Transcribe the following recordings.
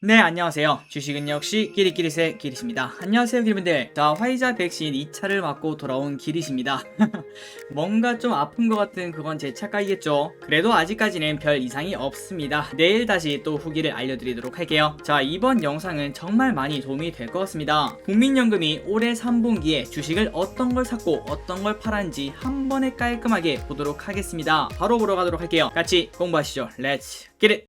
네, 안녕하세요. 주식은 역시 끼리끼리새 끼리십니다. 안녕하세요, 기리분들. 자, 화이자 백신 2차를 맞고 돌아온 기리십니다. 뭔가 좀 아픈 것 같은 그건 제 착각이겠죠. 그래도 아직까지는 별 이상이 없습니다. 내일 다시 또 후기를 알려드리도록 할게요. 자, 이번 영상은 정말 많이 도움이 될 것 같습니다. 국민연금이 올해 3분기에 주식을 어떤 걸 샀고 어떤 걸 팔았는지 한 번에 깔끔하게 보도록 하겠습니다. 바로 보러 가도록 할게요. 같이 공부하시죠. Let's get it!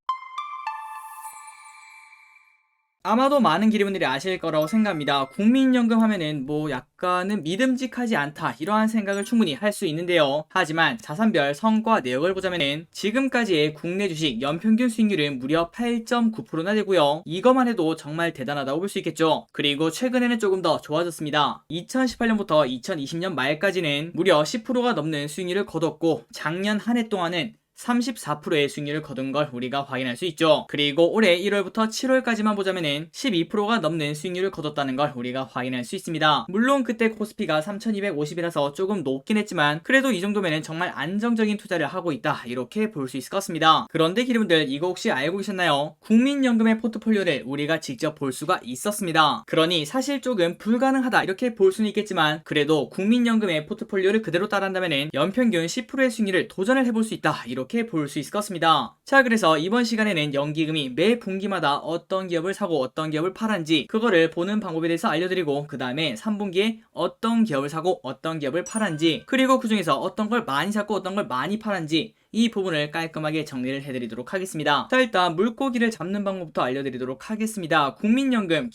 아마도 많은 기리분들이 아실 거라고 생각합니다. 국민연금 하면은 뭐 약간은 믿음직하지 않다 이러한 생각을 충분히 할 수 있는데요. 하지만 자산별 성과 내역을 보자면은 지금까지의 국내 주식 연평균 수익률은 무려 8.9%나 되고요. 이거만 해도 정말 대단하다고 볼 수 있겠죠. 그리고 최근에는 조금 더 좋아졌습니다. 2018년부터 2020년 말까지는 무려 10%가 넘는 수익률을 거뒀고 작년 한 해 동안은 34%의 수익률을 거둔 걸 우리가 확인할 수 있죠. 그리고 올해 1월부터 7월까지만 보자면은 12%가 넘는 수익률을 거뒀다는 걸 우리가 확인할 수 있습니다. 물론 그때 코스피가 3250이라서 조금 높긴 했지만 그래도 이 정도면은 정말 안정적인 투자를 하고 있다 이렇게 볼 수 있을 것 같습니다. 그런데 기리분들 이거 혹시 알고 계셨나요? 국민연금의 포트폴리오를 우리가 직접 볼 수가 있었습니다. 그러니 사실 조금 불가능하다 이렇게 볼 수는 있겠지만 그래도 국민연금의 포트폴리오를 그대로 따라한다면은 연평균 10%의 수익률을 도전을 해볼 수 있다 이렇게 볼 수 있을 것 같습니다. 자, 그래서 이번 시간에는 연기금이 매 분기마다 어떤 기업을 사고 어떤 기업을 팔았는지 그거를 보는 방법에 대해서 알려드리고 그 다음에 3분기에 어떤 기업을 사고 어떤 기업을 팔았는지 그리고 그 중에서 어떤 걸 많이 샀고 어떤 걸 많이 팔았는지 이 부분을 깔끔하게 정리를 해드리도록 하겠습니다. 자, 일단 물고기를 잡는 방법부터 알려드리도록 하겠습니다. 국민연금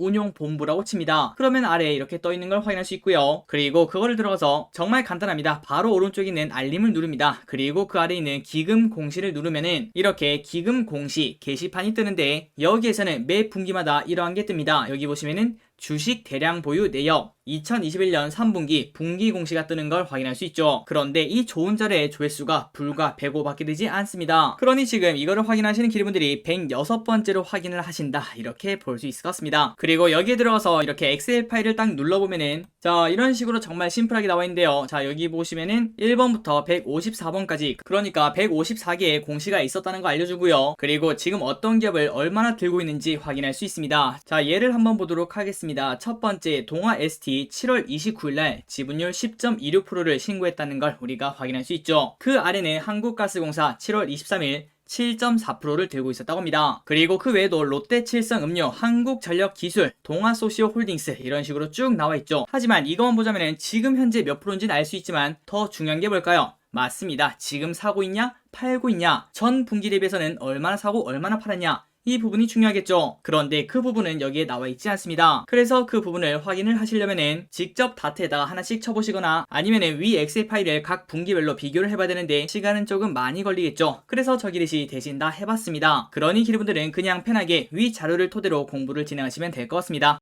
기금운용본부라고 칩니다. 그러면 아래에 이렇게 떠있는 걸 확인할 수 있고요. 그리고 그거를 들어가서 정말 간단합니다. 바로 오른쪽에 있는 알림을 누릅니다. 그리고 그 아래에 있는 기금 공시를 누르면은 이렇게 기금 공시 게시판이 뜨는데 여기에서는 매 분기마다 이러한 게 뜹니다. 여기 보시면은 주식 대량 보유 내역 2021년 3분기 분기 공시가 뜨는 걸 확인할 수 있죠. 그런데 이 좋은 자료의 조회수가 불과 105밖에 되지 않습니다. 그러니 지금 이거를 확인하시는 기리분들이 106번째로 확인을 하신다 이렇게 볼 수 있을 것 같습니다. 그리고 여기에 들어가서 이렇게 엑셀 파일을 딱 눌러보면은 자, 이런 식으로 정말 심플하게 나와 있는데요. 자, 여기 보시면은 1번부터 154번까지 그러니까 154개의 공시가 있었다는 거 알려주고요. 그리고 지금 어떤 기업을 얼마나 들고 있는지 확인할 수 있습니다. 자, 예를 한번 보도록 하겠습니다. 첫 번째 동아 ST 7월 29일날 지분율 10.26%를 신고했다는 걸 우리가 확인할 수 있죠. 그 아래는 한국가스공사 7월 23일 7.4%를 들고 있었다고 합니다. 그리고 그 외에도 롯데칠성음료, 한국전력기술, 동아소시오홀딩스 이런 식으로 쭉 나와 있죠. 하지만 이것만 보자면 지금 현재 몇 프로인지는 알 수 있지만 더 중요한 게 뭘까요? 맞습니다. 지금 사고 있냐? 팔고 있냐? 전 분기 대비해서는 얼마나 사고 얼마나 팔았냐? 이 부분이 중요하겠죠. 그런데 그 부분은 여기에 나와 있지 않습니다. 그래서 그 부분을 확인을 하시려면은 직접 다트에다가 하나씩 쳐보시거나 아니면은 위 엑셀 파일을 각 분기별로 비교를 해봐야 되는데 시간은 조금 많이 걸리겠죠. 그래서 저 기릿이 대신 다 해봤습니다. 그러니 기리분들은 그냥 편하게 위 자료를 토대로 공부를 진행하시면 될 것 같습니다.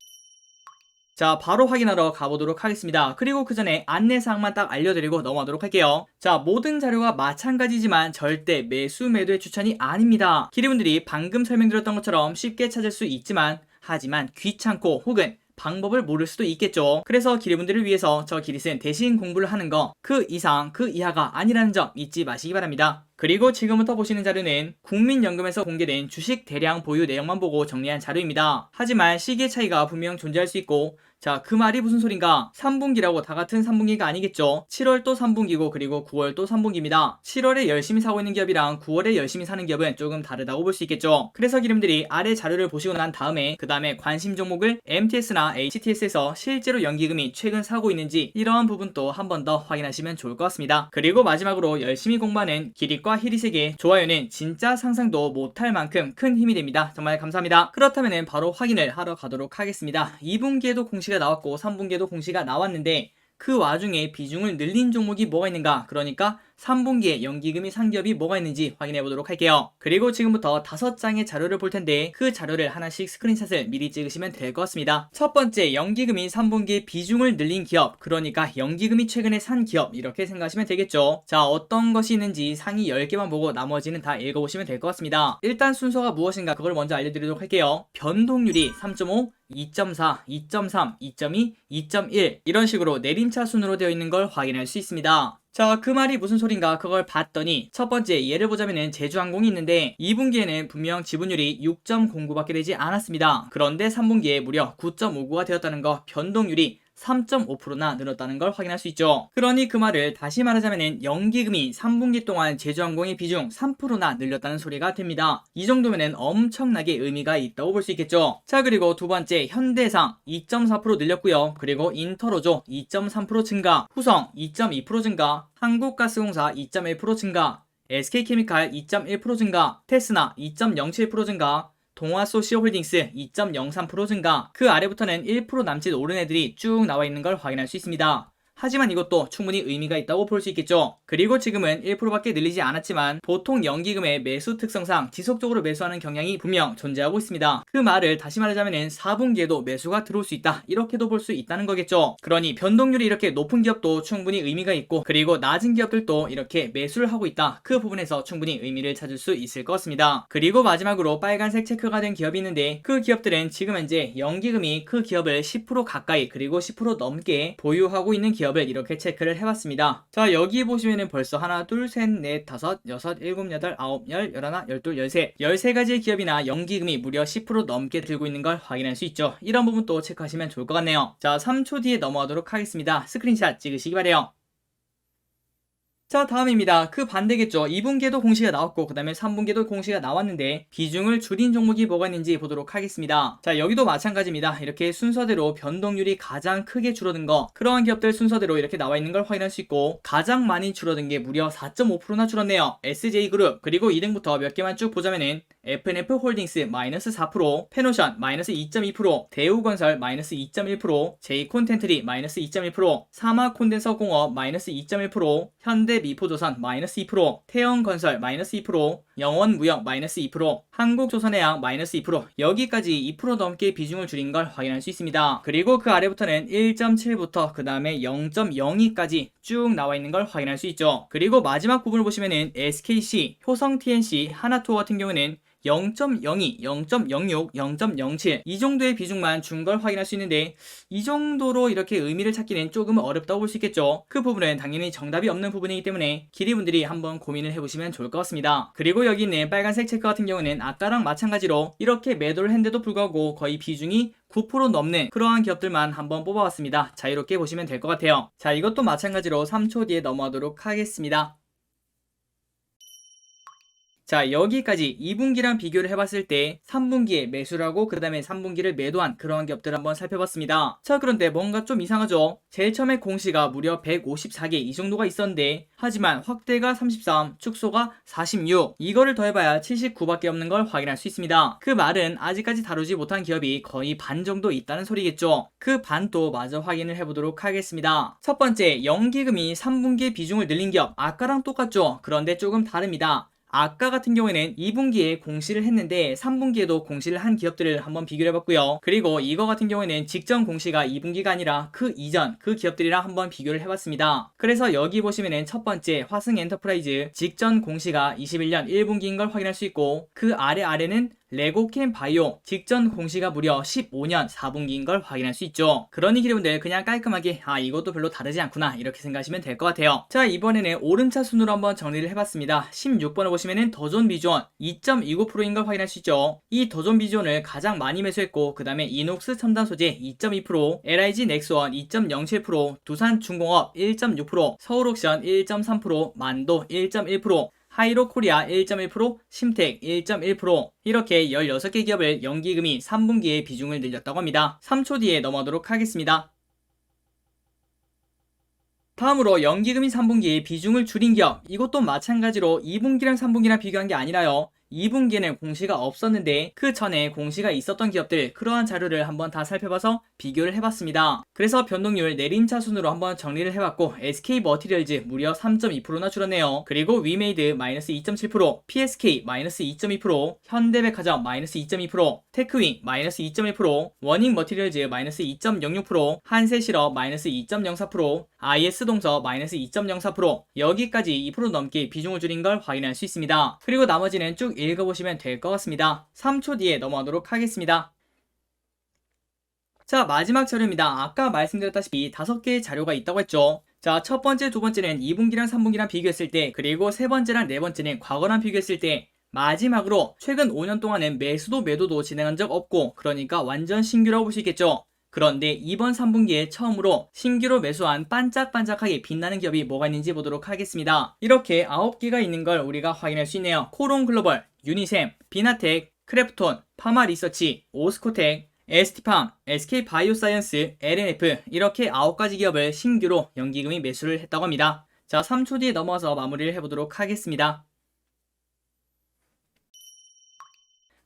자, 바로 확인하러 가보도록 하겠습니다. 그리고 그 전에 안내사항만 딱 알려드리고 넘어가도록 할게요. 자, 모든 자료가 마찬가지지만 절대 매수 매도의 추천이 아닙니다. 기리분들이 방금 설명드렸던 것처럼 쉽게 찾을 수 있지만 하지만 귀찮고 혹은 방법을 모를 수도 있겠죠. 그래서 기리분들을 위해서 저 기릿은 대신 공부를 하는 거 그 이상 그 이하가 아니라는 점 잊지 마시기 바랍니다. 그리고 지금부터 보시는 자료는 국민연금에서 공개된 주식 대량 보유 내용만 보고 정리한 자료입니다. 하지만 시기의 차이가 분명 존재할 수 있고 자, 그 말이 무슨 소린가? 3분기라고 다 같은 3분기가 아니겠죠. 7월 또 3분기고 그리고 9월 또 3분기입니다. 7월에 열심히 사고 있는 기업이랑 9월에 열심히 사는 기업은 조금 다르다고 볼 수 있겠죠. 그래서 기름들이 아래 자료를 보시고 난 다음에 그 다음에 관심 종목을 MTS나 HTS에서 실제로 연기금이 최근 사고 있는지 이러한 부분도 한 번 더 확인하시면 좋을 것 같습니다. 그리고 마지막으로 열심히 공부하는 기릿과 히릿에게 좋아요는 진짜 상상도 못할 만큼 큰 힘이 됩니다. 정말 감사합니다. 그렇다면 바로 확인을 하러 가도록 하겠습니다. 2분기에도 공시가 나왔고 3분기에도 공시가 나왔는데 그 와중에 비중을 늘린 종목이 뭐가 있는가? 그러니까 3분기에 연기금이 산 기업이 뭐가 있는지 확인해 보도록 할게요. 그리고 지금부터 5장의 자료를 볼 텐데 그 자료를 하나씩 스크린샷을 미리 찍으시면 될 것 같습니다. 첫 번째, 연기금이 3분기에 비중을 늘린 기업, 그러니까 연기금이 최근에 산 기업 이렇게 생각하시면 되겠죠. 자, 어떤 것이 있는지 상위 10개만 보고 나머지는 다 읽어보시면 될 것 같습니다. 일단 순서가 무엇인가 그걸 먼저 알려드리도록 할게요. 변동률이 3.5, 2.4, 2.3, 2.2, 2.1 이런 식으로 내림차 순으로 되어 있는 걸 확인할 수 있습니다. 자, 그 말이 무슨 소린가 그걸 봤더니 첫 번째 예를 보자면은 제주항공이 있는데 2분기에는 분명 지분율이 6.09밖에 되지 않았습니다. 그런데 3분기에 무려 9.59가 되었다는 거, 변동률이 3.5%나 늘었다는 걸 확인할 수 있죠. 그러니 그 말을 다시 말하자면은 연기금이 3분기 동안 제주항공의 비중 3%나 늘렸다는 소리가 됩니다. 이 정도면은 엄청나게 의미가 있다고 볼 수 있겠죠. 자, 그리고 두 번째 현대해상 2.4% 늘렸고요. 그리고 인터로조 2.3% 증가, 후성 2.2% 증가, 한국가스공사 2.1% 증가, SK케미칼 2.1% 증가, 테스나 2.07% 증가, 동아소시오홀딩스 2.03% 증가, 그 아래부터는 1% 남짓 오른 애들이 쭉 나와 있는 걸 확인할 수 있습니다. 하지만 이것도 충분히 의미가 있다고 볼 수 있겠죠. 그리고 지금은 1%밖에 늘리지 않았지만 보통 연기금의 매수 특성상 지속적으로 매수하는 경향이 분명 존재하고 있습니다. 그 말을 다시 말하자면 4분기에도 매수가 들어올 수 있다, 이렇게도 볼 수 있다는 거겠죠. 그러니 변동률이 이렇게 높은 기업도 충분히 의미가 있고, 그리고 낮은 기업들도 이렇게 매수를 하고 있다, 그 부분에서 충분히 의미를 찾을 수 있을 것 같습니다. 그리고 마지막으로 빨간색 체크가 된 기업이 있는데, 그 기업들은 지금 현재 연기금이 그 기업을 10% 가까이 그리고 10% 넘게 보유하고 있는 기업을 이렇게 체크를 해봤습니다. 자, 여기 보시면은 벌써 하나, 둘, 셋, 넷, 다섯, 여섯, 일곱, 여덟, 아홉, 열, 열하나, 열둘, 열세, 13가지의 기업이나 연기금이 무려 10% 넘게 들고 있는 걸 확인할 수 있죠. 이런 부분도 체크하시면 좋을 것 같네요. 자, 3초 뒤에 넘어가도록 하겠습니다. 스크린샷 찍으시기 바래요. 자, 다음입니다. 그 반대겠죠. 2분기에도 공시가 나왔고 그 다음에 3분기에도 공시가 나왔는데 비중을 줄인 종목이 뭐가 있는지 보도록 하겠습니다. 자, 여기도 마찬가지입니다. 이렇게 순서대로 변동률이 가장 크게 줄어든 거, 그러한 기업들 순서대로 이렇게 나와 있는 걸 확인할 수 있고, 가장 많이 줄어든 게 무려 4.5%나 줄었네요. SJ그룹. 그리고 2등부터 몇 개만 쭉 보자면은 FNF홀딩스 마이너스 4%, 페노션 마이너스 2.2%, 대우건설 마이너스 2.1%, J콘텐트리 마이너스 2.1%, 사마콘덴서공업 마이너스 2.1%, 현대미포조선 마이너스 2%, 태영건설 마이너스 2%, 영원무역 마이너스 2%, 한국조선해양 마이너스 2%, 여기까지 2% 넘게 비중을 줄인 걸 확인할 수 있습니다. 그리고 그 아래부터는 1.7부터 그 다음에 0.02까지 쭉 나와 있는 걸 확인할 수 있죠. 그리고 마지막 부분을 보시면은 SKC, 효성TNC, 하나투어 같은 경우는 0.02, 0.06, 0.07 이 정도의 비중만 준 걸 확인할 수 있는데, 이 정도로 이렇게 의미를 찾기는 조금 어렵다고 볼 수 있겠죠. 그 부분은 당연히 정답이 없는 부분이기 때문에 기리분들이 한번 고민을 해보시면 좋을 것 같습니다. 그리고 여기 있는 빨간색 체크 같은 경우는 아까랑 마찬가지로 이렇게 매도를 했는데도 불구하고 거의 비중이 9% 넘는 그러한 기업들만 한번 뽑아봤습니다. 자유롭게 보시면 될 것 같아요. 자, 이것도 마찬가지로 3초 뒤에 넘어가도록 하겠습니다. 자, 여기까지 2분기랑 비교를 해봤을 때 3분기에 매수를 하고 그 다음에 3분기를 매도한 그런 기업들을 한번 살펴봤습니다. 자, 그런데 뭔가 좀 이상하죠? 제일 처음에 공시가 무려 154개 이 정도가 있었는데, 하지만 확대가 33, 축소가 46, 이거를 더해봐야 79밖에 없는 걸 확인할 수 있습니다. 그 말은 아직까지 다루지 못한 기업이 거의 반 정도 있다는 소리겠죠. 그 반도 마저 확인을 해보도록 하겠습니다. 첫 번째, 연기금이 3분기에 비중을 늘린 기업, 아까랑 똑같죠? 그런데 조금 다릅니다. 아까 같은 경우에는 2분기에 공시를 했는데 3분기에도 공시를 한 기업들을 한번 비교를 해봤고요. 그리고 이거 같은 경우에는 직전 공시가 2분기가 아니라 그 이전 그 기업들이랑 한번 비교를 해봤습니다. 그래서 여기 보시면은 첫 번째 화승엔터프라이즈 직전 공시가 21년 1분기인 걸 확인할 수 있고, 그 아래는 레고캠 바이오 직전 공시가 무려 15년 4분기인 걸 확인할 수 있죠. 그러니 기분들 그냥 깔끔하게 이것도 별로 다르지 않구나 이렇게 생각하시면 될 것 같아요. 자, 이번에는 오름차 순으로 한번 정리를 해봤습니다. 16번을 보시면은 더존비존 2.29%인 걸 확인할 수 있죠. 이 더존비존을 가장 많이 매수했고 그 다음에 이녹스 첨단 소재 2.2%, LIG 넥스원 2.07%, 두산중공업 1.6%, 서울옥션 1.3%, 만도 1.1%, 하이로코리아 1.1%, 심텍 1.1%, 이렇게 16개 기업을 연기금이 3분기에 비중을 늘렸다고 합니다. 3초 뒤에 넘어가도록 하겠습니다. 다음으로 연기금이 3분기에 비중을 줄인 기업, 이것도 마찬가지로 2분기랑 3분기랑 비교한 게 아니라요. 2분기에는 공시가 없었는데 그 전에 공시가 있었던 기업들, 그러한 자료를 한번 다 살펴봐서 비교를 해봤습니다. 그래서 변동률 내림차 순으로 한번 정리를 해봤고, SK머티리얼즈 무려 3.2%나 줄었네요. 그리고 위메이드 마이너스 2.7%, PSK 마이너스 2.2%, 현대백화점 마이너스 2.2%, 테크윙 마이너스 2.1%, 워닝머티리얼즈 마이너스 2.06%, 한세실업 마이너스 2.04%, IS동서 마이너스 2.04%, 여기까지 2% 넘게 비중을 줄인 걸 확인할 수 있습니다. 그리고 나머지는 쭉 읽어보시면 될 것 같습니다. 3초 뒤에 넘어가도록 하겠습니다. 자, 마지막 자료입니다. 아까 말씀드렸다시피 5개의 자료가 있다고 했죠. 자, 첫 번째, 두 번째는 2분기랑 3분기랑 비교했을 때, 그리고 세 번째랑 네 번째는 과거랑 비교했을 때, 마지막으로 최근 5년 동안은 매수도 매도도 진행한 적 없고, 그러니까 완전 신규라고 볼 수 있겠죠. 그런데 이번 3분기에 처음으로 신규로 매수한 반짝반짝하게 빛나는 기업이 뭐가 있는지 보도록 하겠습니다. 이렇게 9개가 있는 걸 우리가 확인할 수 있네요. 코론글로벌, 유니셈, 비나텍, 크래프톤, 파마리서치, 오스코텍, ST팜, SK바이오사이언스, LNF 이렇게 9가지 기업을 신규로 연기금이 매수를 했다고 합니다. 자, 3초 뒤에 넘어가서 마무리를 해보도록 하겠습니다.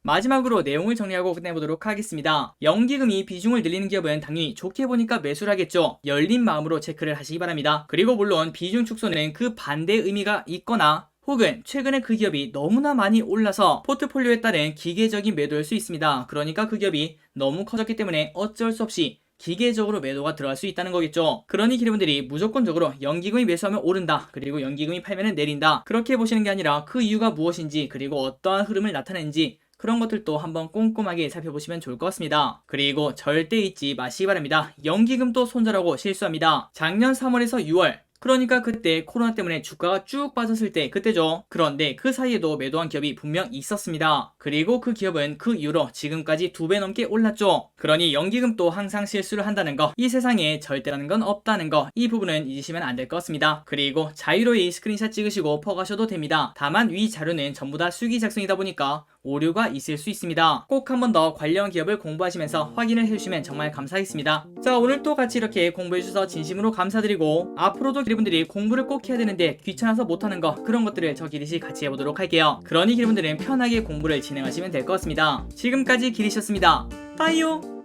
마지막으로 내용을 정리하고 끝내보도록 하겠습니다. 연기금이 비중을 늘리는 기업은 당연히 좋게 보니까 매수를 하겠죠. 열린 마음으로 체크를 하시기 바랍니다. 그리고 물론 비중 축소는 그 반대의 의미가 있거나 혹은 최근에 그 기업이 너무나 많이 올라서 포트폴리오에 따른 기계적인 매도일 수 있습니다. 그러니까 그 기업이 너무 커졌기 때문에 어쩔 수 없이 기계적으로 매도가 들어갈 수 있다는 거겠죠. 그러니 기업들이 무조건적으로 연기금이 매수하면 오른다, 그리고 연기금이 팔면 내린다, 그렇게 보시는 게 아니라 그 이유가 무엇인지, 그리고 어떠한 흐름을 나타내는지 그런 것들도 한번 꼼꼼하게 살펴보시면 좋을 것 같습니다. 그리고 절대 잊지 마시기 바랍니다. 연기금도 손절하고 실수합니다. 작년 3월에서 6월, 그러니까 그때 코로나 때문에 주가가 쭉 빠졌을 때 그때죠. 그런데 그 사이에도 매도한 기업이 분명 있었습니다. 그리고 그 기업은 그 이후로 지금까지 2배 넘게 올랐죠. 그러니 연기금도 항상 실수를 한다는 거, 이 세상에 절대라는 건 없다는 거, 이 부분은 잊으시면 안 될 것 같습니다. 그리고 자유로이 스크린샷 찍으시고 퍼가셔도 됩니다. 다만 위 자료는 전부 다 수기 작성이다 보니까 오류가 있을 수 있습니다. 꼭 한 번 더 관련 기업을 공부하시면서 확인을 해주시면 정말 감사하겠습니다. 자, 오늘 또 같이 이렇게 공부해주셔서 진심으로 감사드리고, 앞으로도 기리분들이 공부를 꼭 해야 되는데 귀찮아서 못하는 거, 그런 것들을 저 기리씨 같이 해보도록 할게요. 그러니 기리분들은 편하게 공부를 진행하시면 될 것 같습니다. 지금까지 기리씨였습니다. 빠이요.